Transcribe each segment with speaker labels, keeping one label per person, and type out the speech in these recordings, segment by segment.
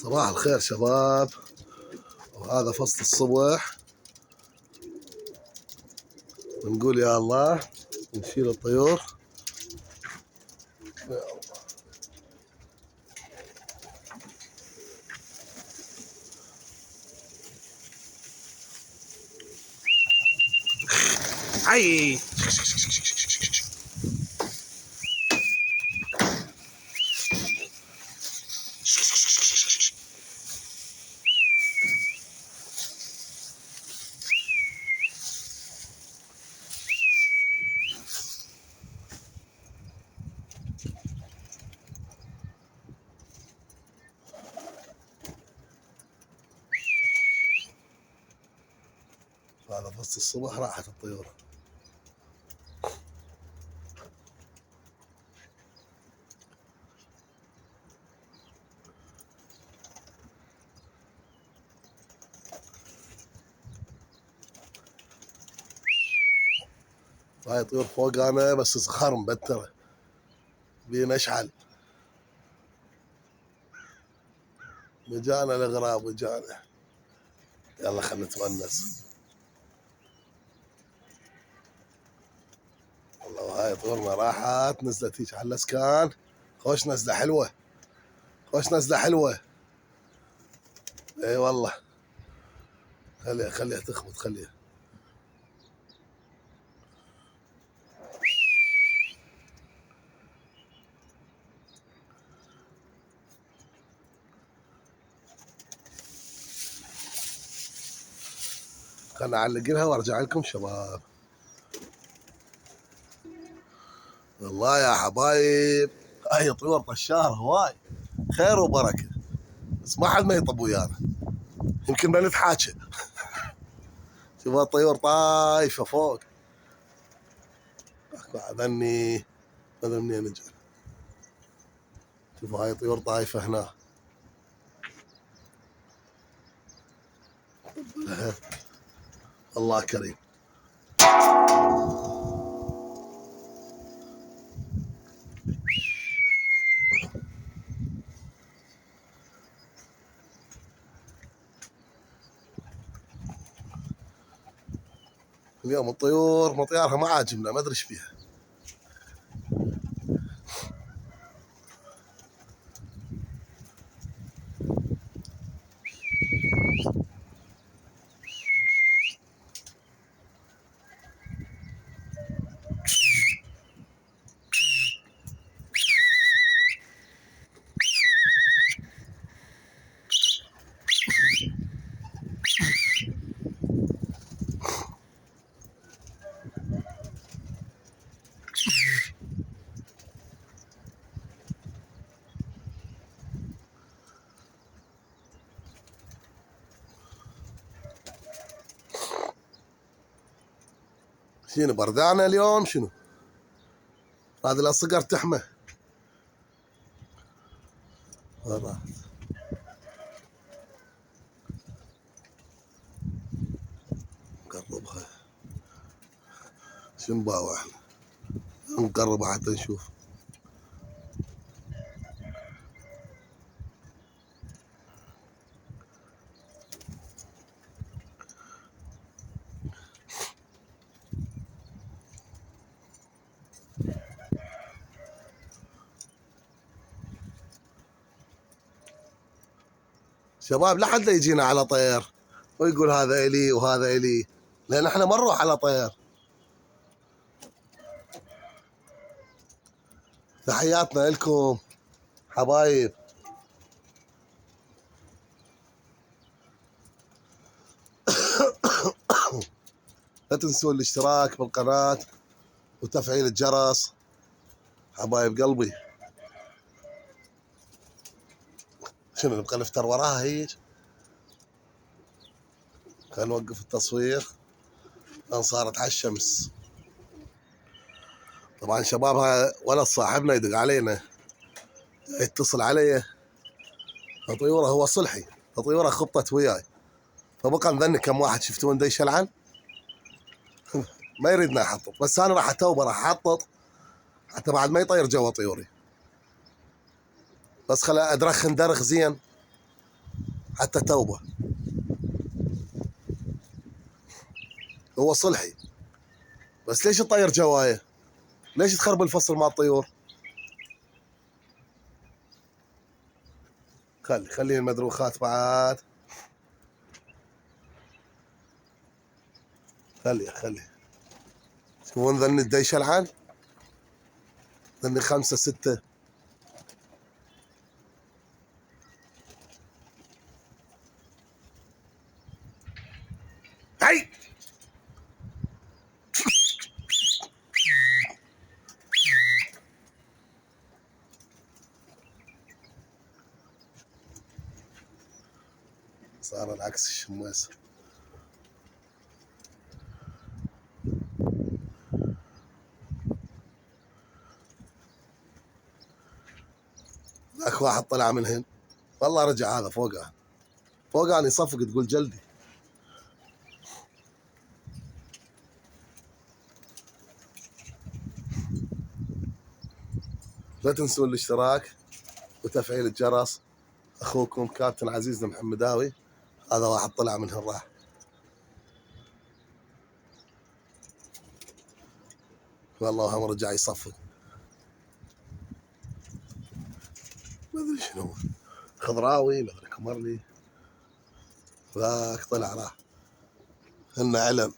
Speaker 1: صباح الخير شباب، وهذا فصل الصبح. ونقول يا الله نشيل الطيور. يا الله. حي هذا فصل الصبح راحت الطيور. هاي طيور فوق انا بس صغار مبترة بين اشعل. وجانا الغراب وجانا. يلا خلنا نتونس. والله وهاي طيورنا راحت نزلت هيك على الاسكان. خوش نزلة حلوة، خوش نزلة حلوة. اي والله. خليها تخبط خليها. خلنا اعلق لها وارجع لكم شباب. والله يا حبايب هاي طيور طشار هواي خير وبركه، بس ما حد ما يطب ويانا، يمكن ما نتحاكى. شوف الطيور طايفه فوق. بعد اني ما ادري منين اجي. شوفوا هاي طيور طايفه هنا. الله كريم. اليوم الطيور مطيارها ما عاجبنا، ما ادري ايش فيها. شنو بردانه اليوم شنو؟ هذه الصقر تحمى. نقربها. شنو نباوع احنا؟ نقربها حتى نشوف. شباب لا حد لا يجينا على طير ويقول هذا الي وهذا الي، لان احنا ما نروح على طير. تحياتنا لكم حبايب. لا تنسون الاشتراك بالقناة وتفعيل الجرس حبايب قلبي. شنو نبقى نفتر وراها هيك؟ خلينا نوقف التصوير لان صارت على الشمس. طبعا شبابها ولد صاحبنا يدق علينا يتصل علي. طيوره هو صلحي، طيوره خبطت وياي فبقى نظني كم واحد شفتون دا يشلعن. ما يريدنا احطط، بس انا راح اتوبه راح احطط حتى بعد ما يطير جوا طيوري، بس خلا ادرخن درخ زين حتى توبه. هو صلحي، بس ليش تطير جوايه؟ ليش تخرب الفصل مع الطيور؟ خلي المدروخات بعد. خلي تبون ذني الديش العن؟ ذني 5 6. هاي صار العكس الشماس. ذاك واحد طلع من هنا، والله رجع هذا فوقه يصفق تقول جلدي. لا تنسون الاشتراك وتفعيل الجرس. اخوكم كابتن عزيز المحمداوي. هذا واحد طلع من هنا راح. والله هم رجع يصفق، ما ادري شنو، خضراوي ما ادري كمرلي. ذاك طلع راح هن علم.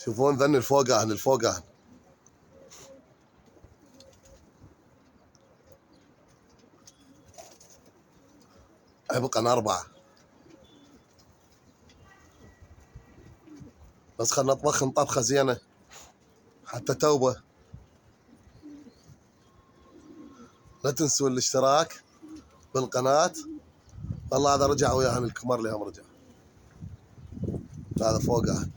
Speaker 1: شوفون ذن الفوقان. يبقى 4 بس. خلنا نطبخ طبخة زينة حتى توبة. لا تنسوا الاشتراك بالقناة. والله هذا رجع وياهن الكمر لهم رجع. هذا فوقه.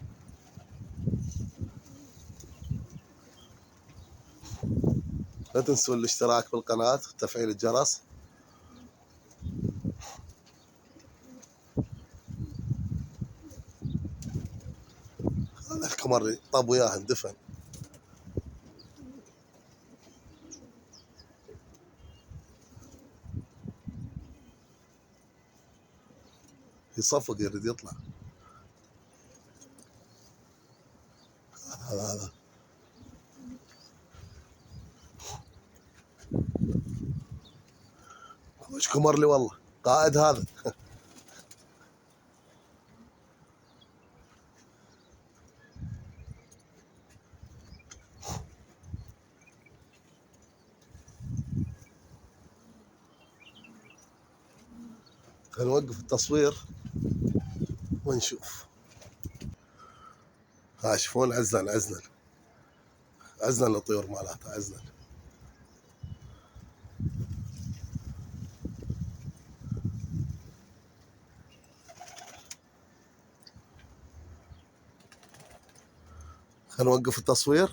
Speaker 1: لا تنسوا الاشتراك بالقناة وتفعيل الجرس. هذا الكمر طب وياهن دفن. يصفق يريد يطلع. هذا وش كمر لي والله قائد هذا. خلينا نوقف التصوير ونشوف. ها شوفون عزلن الطيور مالته عزلن. خلينا نوقف التصوير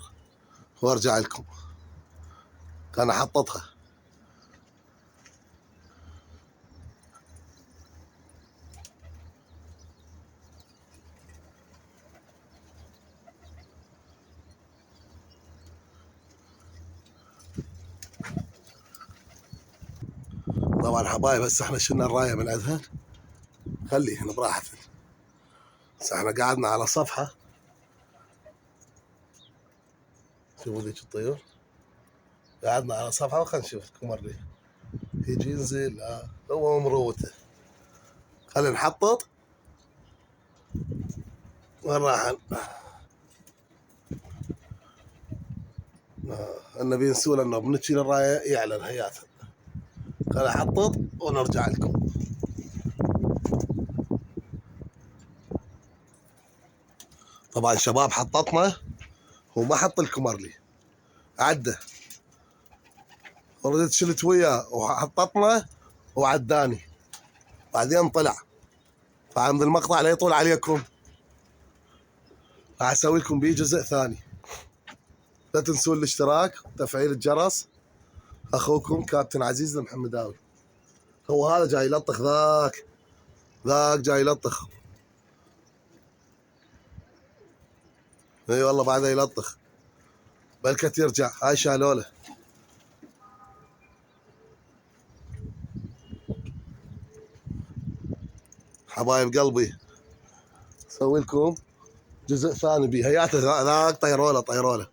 Speaker 1: وارجع لكم. كان حطتها. طبعا حبايب هسه احنا شلنا الرايه من عندها. خلي هنا براحتنا. هسه احنا قعدنا على صفحه. شوفوا ذيك الطيور. قعدنا على صفحه وخلينا نشوف الكمر يجي ينزل. هو مروته. خلينا نحطط. وين راح؟ النبي نسول انه بنشيل الرايه يعلن هياتها. خلينا نحطط ونرجع لكم. طبعا شباب حططنا وما حط الكمرلي عده. ردت شلت وياه وحططنا وعداني بعدين طلع. فعند المقطع لا يطول عليكم. اسوي لكم بيه جزء ثاني. لا تنسون الاشتراك وتفعيل الجرس. اخوكم كابتن عزيز المحمداوي. هو هذا جاي يلطخ، ذاك جاي يلطخ. اي والله بعده يلطخ، بلكت يرجع. هاي شالوله. حبايب قلبي اسوي لكم جزء ثاني بيه. هياته ذاك طيروله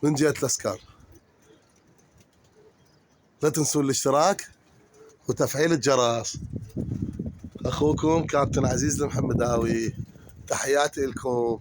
Speaker 1: من جهة الاسكان. لا تنسون الاشتراك وتفعيل الجرس. اخوكم كابتن عزيز المحمداوي، تحياتي لكم.